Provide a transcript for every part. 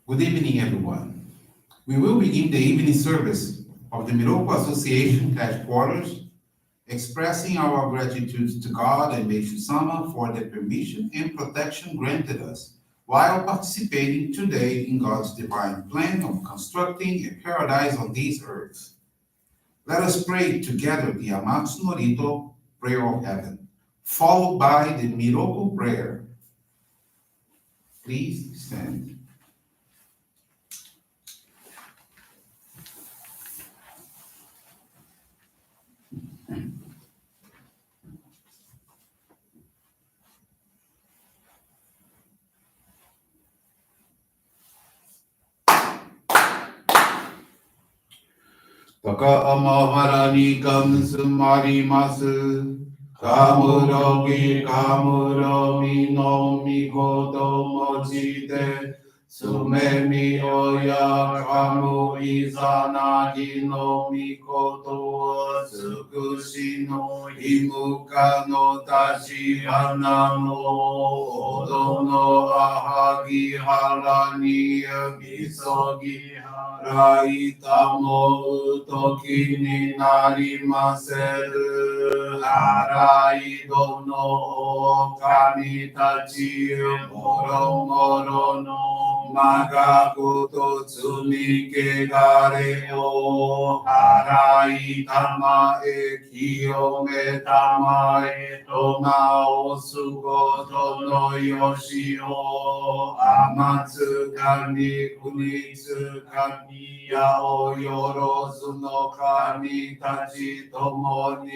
Good evening, everyone. We will begin the evening service of the Miroku Association headquarters, expressing our gratitude to God and Meishu-sama for the permission and protection granted us while participating today in God's divine plan of constructing a paradise on this earth. Let us pray together the Amatsu-Norito Prayer of Heaven, followed by the Miroku Prayer. Please stand. 高天原にかむすまります。かむろぎかむろみのみこともちて、すめみおやかむいざなぎのみことをつくしのいむかのたちはなのおどのあはぎはらにみそぎはらいたもうときになりませるあらいどのおかみたちもろもろのまがことつみけがれを払いたまえ清めたまえと直すことのよしを天つかみ国つかみやおよろずの神たちともに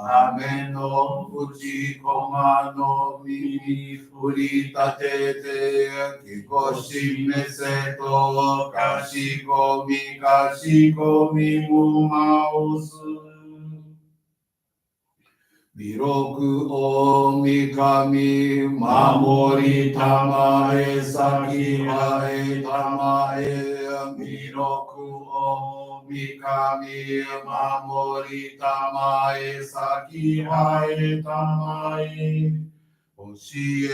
雨の口駒の耳振り立ててぎこしめせとかしこみむまおす弥勒大神守りたまえ先はえたまえ弥勒大神守りたまえ先はえたまえ教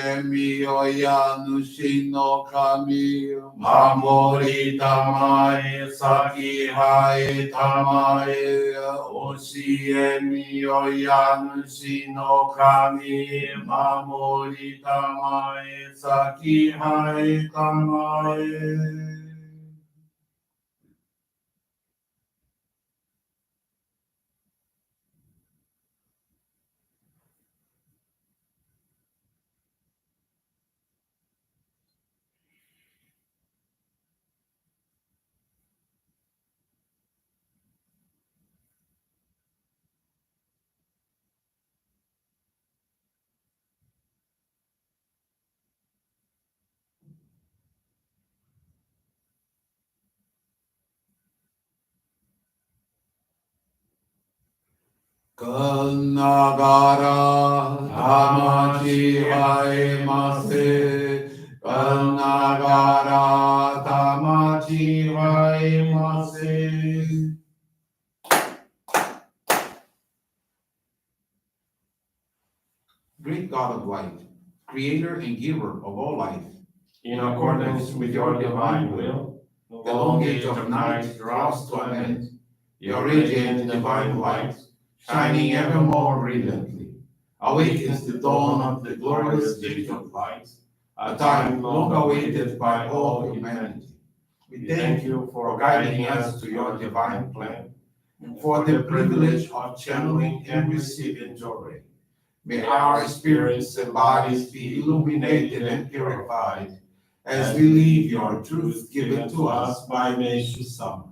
えみよや主の神守りたまえ先はえたまえ教えみよや主の神守りたまえ先はえたまえかながら魂はえませかながら魂はえませ Great God of light, creator and giver of all life, in accordance with your divine will, the long age of night draws to an end, your radiant divine light, shining ever more brilliantly, awakens the dawn of the glorious age of light, a time long awaited by all humanity. We thank you for guiding us to your divine plan, and for the privilege of channeling and receiving Johrei. May our spirits and bodies be illuminated and purified as we live your truth given to us by Meishu-sama.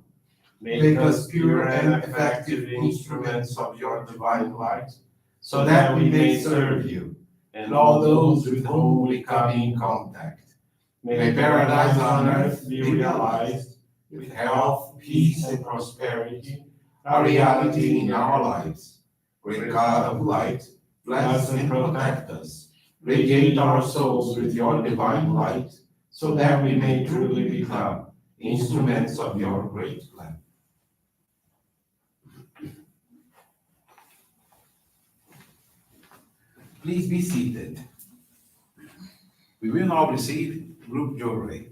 Make us pure and effective instruments of your divine light, so that we may serve you and all those with whom we come in contact. May paradise on earth be realized with health, peace, and prosperity, a reality in our lives. Great God of light, bless and protect us. Radiate our souls with your divine light, so that we may truly become instruments of your great plan. Please be seated. We will now receive group Johrei.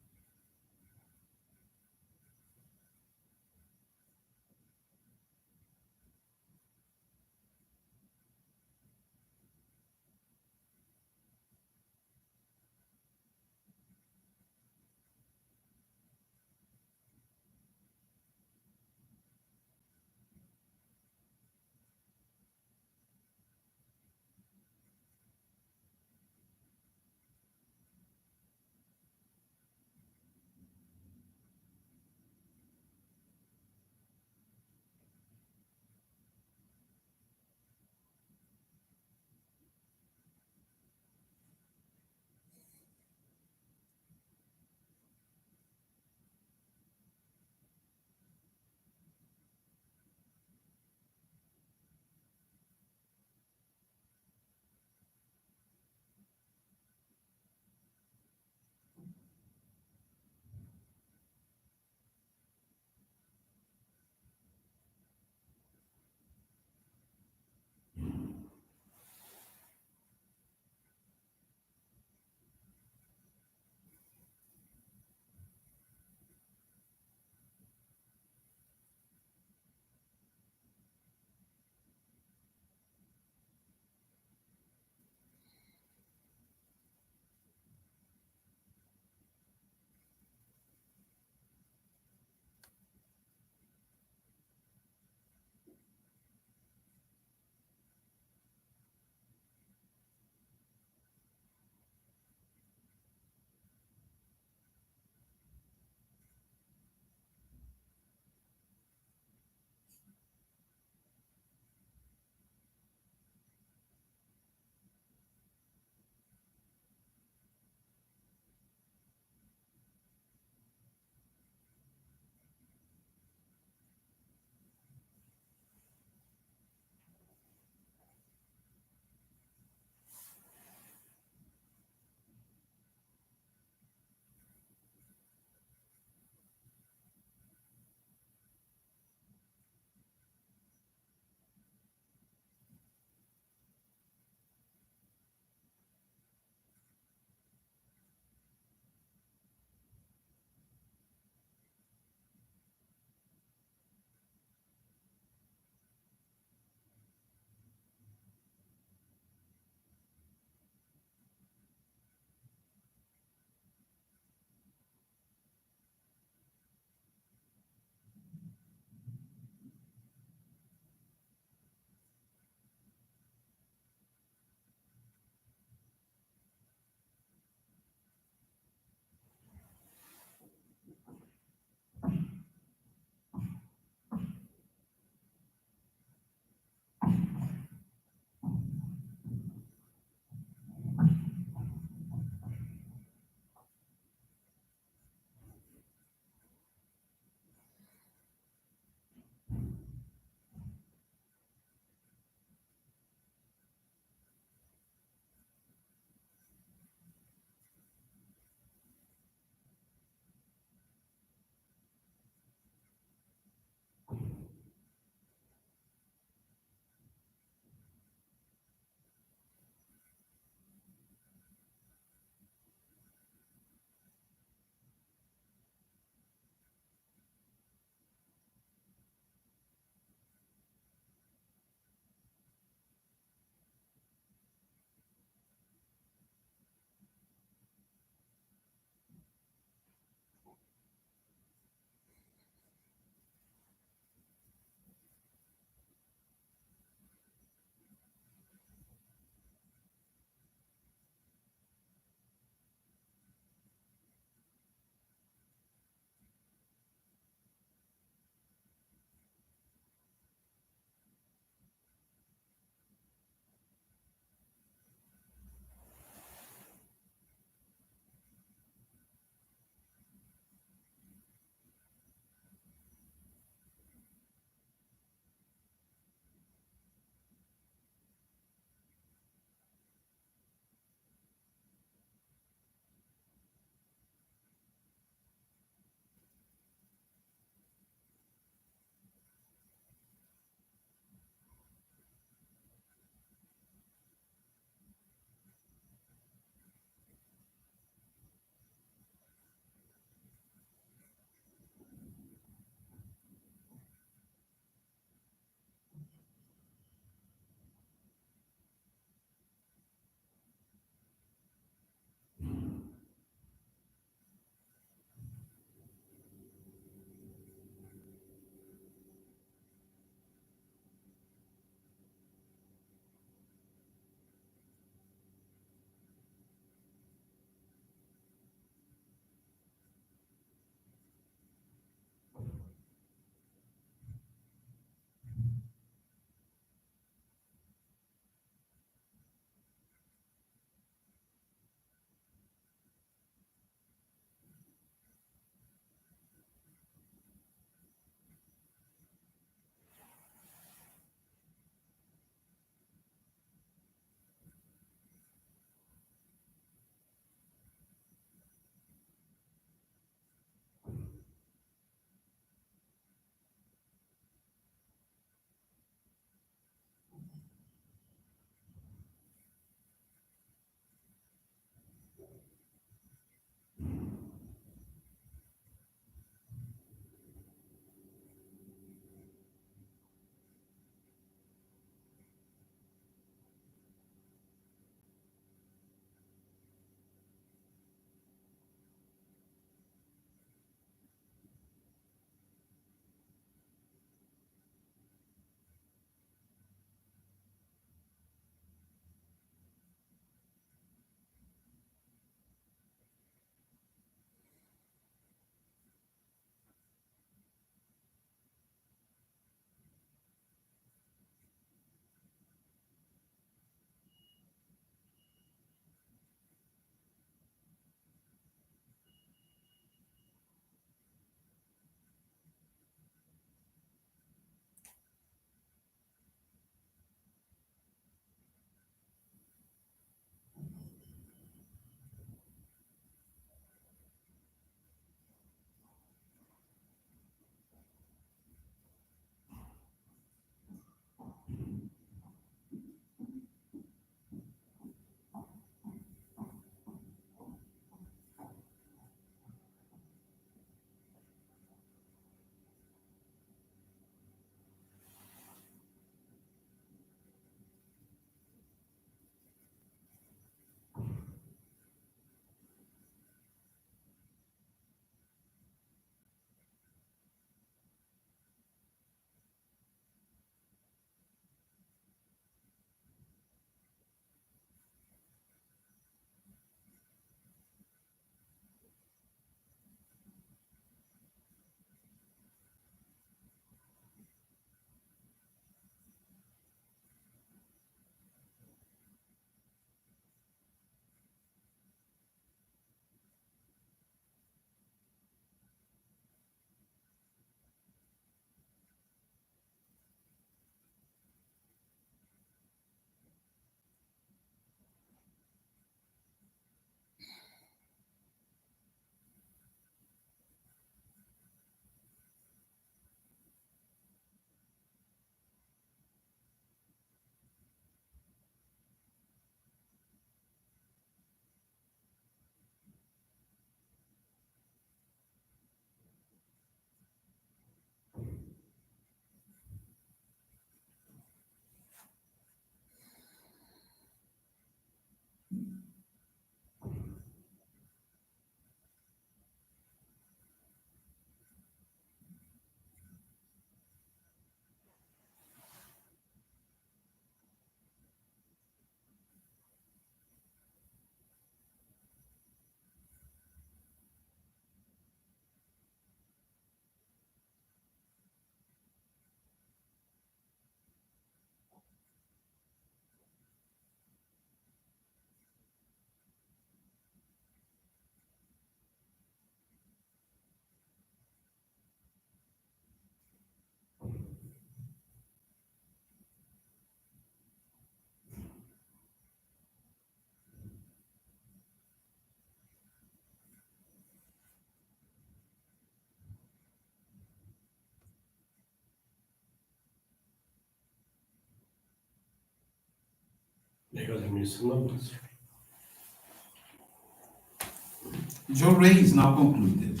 Johrei is now concluded.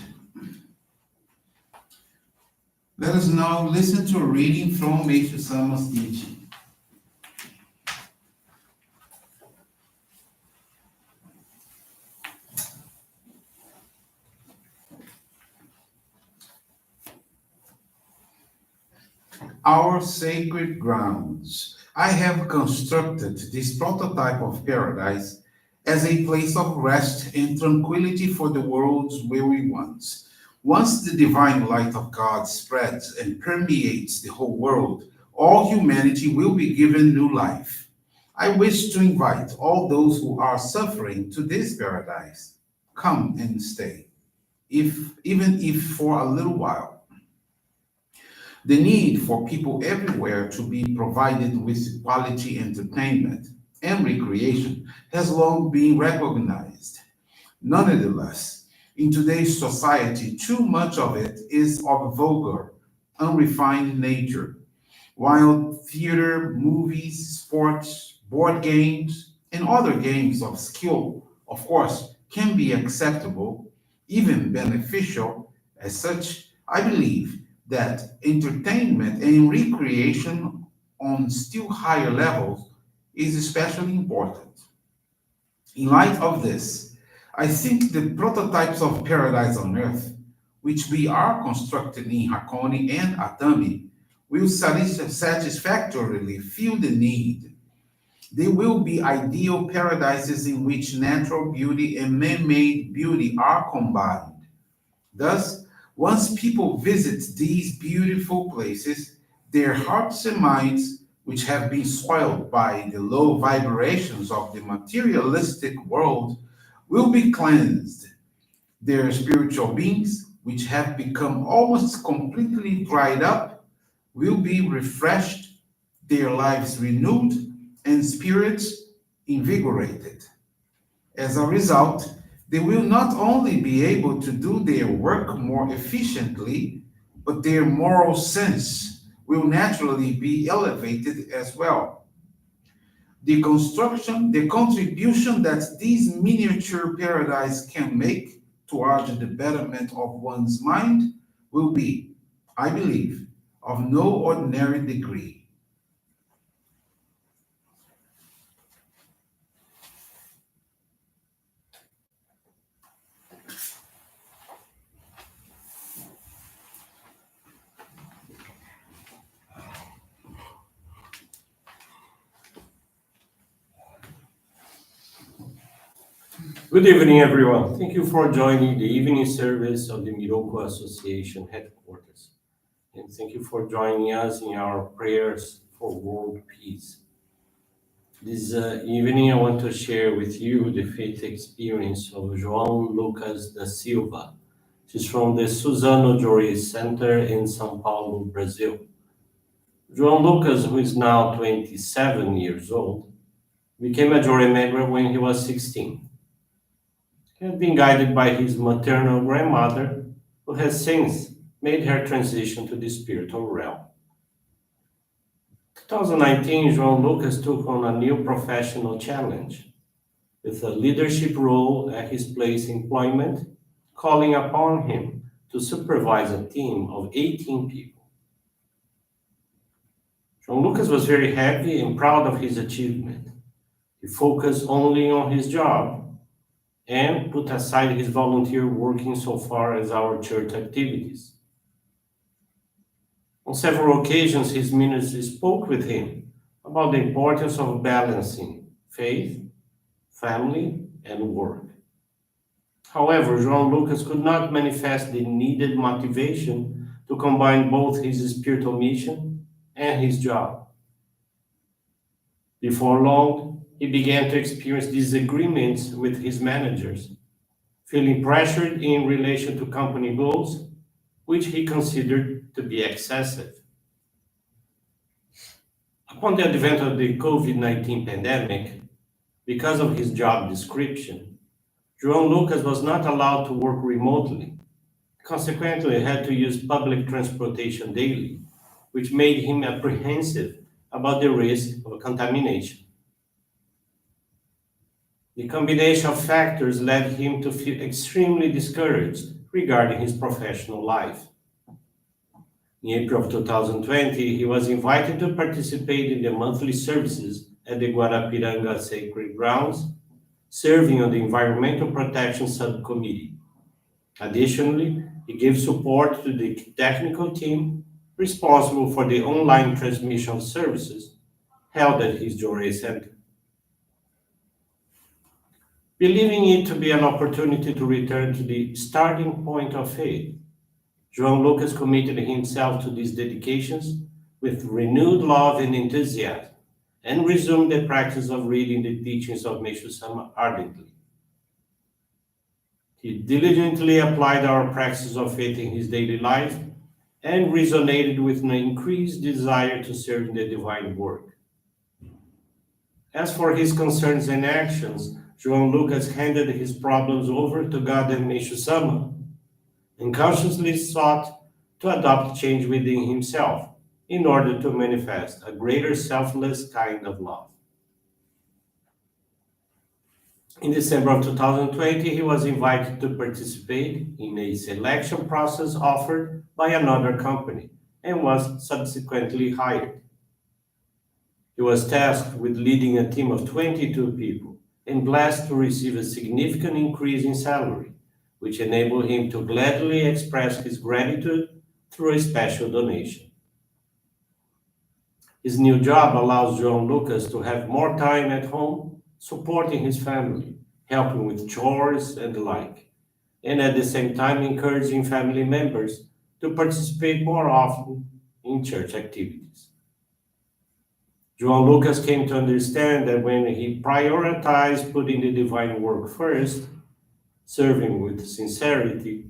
Let us now listen to a reading from Meishu-sama's teaching. Our sacred grounds. I have constructed this prototype of paradise as a place of rest and tranquility for the world's weary ones. Once the divine light of God spreads and permeates the whole world, all humanity will be given new life. I wish to invite all those who are suffering to this paradise. Come and stay, even if for a little while. The need for people everywhere to be provided with quality entertainment and recreation has long been recognized. Nonetheless, in today's society, too much of it is of vulgar, unrefined nature. While theater, movies, sports, board games, and other games of skill, of course, can be acceptable, even beneficial, as such, I believe that entertainment and recreation on still higher levels is especially important. In light of this, I think the prototypes of paradise on earth, which we are constructing in Hakone and Atami, will satisfactorily fill the need. They will be ideal paradises in which natural beauty and man made beauty are combined. Thus, once people visit these beautiful places, their hearts and minds, which have been soiled by the low vibrations of the materialistic world, will be cleansed. Their spiritual beings, which have become almost completely dried up, will be refreshed, their lives renewed, and spirits invigorated. As a result, they will not only be able to do their work more efficiently, but their moral sense will naturally be elevated as well. The contribution that these miniature paradise can make towards the betterment of one's mind will be, I believe, of no ordinary degree. Good evening, everyone. Thank you for joining the evening service of the Miroku Association headquarters. And thank you for joining us in our prayers for world peace. This evening, I want to share with you the faith experience of João Lucas da Silva. She's from the Suzano Johrei Center in São Paulo, Brazil. João Lucas, who is now 27 years old, became a Johrei member when he was 16. He had been guided by his maternal grandmother, who has since made her transition to the spiritual realm. 2019, João Lucas took on a new professional challenge with a leadership role at his place employment, calling upon him to supervise a team of 18 people. João Lucas was very happy and proud of his achievement. He focused only on his job and put aside his volunteer work insofar as our church activities. On several occasions, his ministry spoke with him about the importance of balancing faith, family, and work. However, João Lucas could not manifest the needed motivation to combine both his spiritual mission and his job. Before long, he began to experience disagreements with his managers, feeling pressured in relation to company goals, which he considered to be excessive. Upon the advent of the COVID-19 pandemic, because of his job description, João Lucas was not allowed to work remotely. Consequently, he had to use public transportation daily, which made him apprehensive about the risk of contamination. The combination of factors led him to feel extremely discouraged regarding his professional life. In April of 2020, he was invited to participate in the monthly services at the Guarapiranga Sacred Grounds, serving on the Environmental Protection Subcommittee. Additionally, he gave support to the technical team responsible for the online transmission of services held at his Johrei Center. Believing it to be an opportunity to return to the starting point of faith, João Lucas committed himself to these dedications with renewed love and enthusiasm, and resumed the practice of reading the teachings of Meishu-sama ardently. He diligently applied our practice of faith in his daily life and resonated with an increased desire to serve in the divine work. As for his concerns and actions, João Lucas handed his problems over to God and Meishu-sama, and consciously sought to adopt change within himself in order to manifest a greater selfless kind of love. In December of 2020, he was invited to participate in a selection process offered by another company and was subsequently hired. He was tasked with leading a team of 22 people and blessed to receive a significant increase in salary, which enabled him to gladly express his gratitude through a special donation. His new job allows João Lucas to have more time at home, supporting his family, helping with chores and the like, and at the same time encouraging family members to participate more often in church activities. João Lucas came to understand that when he prioritized putting the divine work first, serving with sincerity,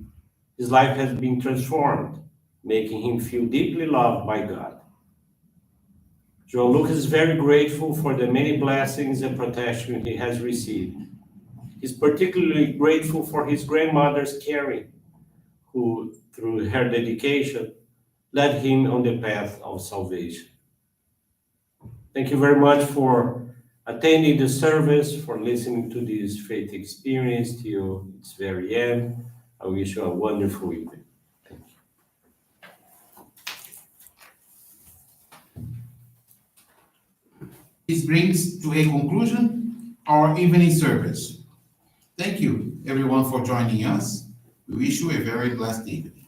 his life has been transformed, making him feel deeply loved by God. João Lucas is very grateful for the many blessings and protection he has received. He's particularly grateful for his grandmother's caring, who, through her dedication, led him on the path of salvation. Thank you very much for attending the service, for listening to this faith experience till its very end. I wish you a wonderful evening. Thank you. This brings to a conclusion our evening service. Thank you, everyone, for joining us. We wish you a very blessed evening.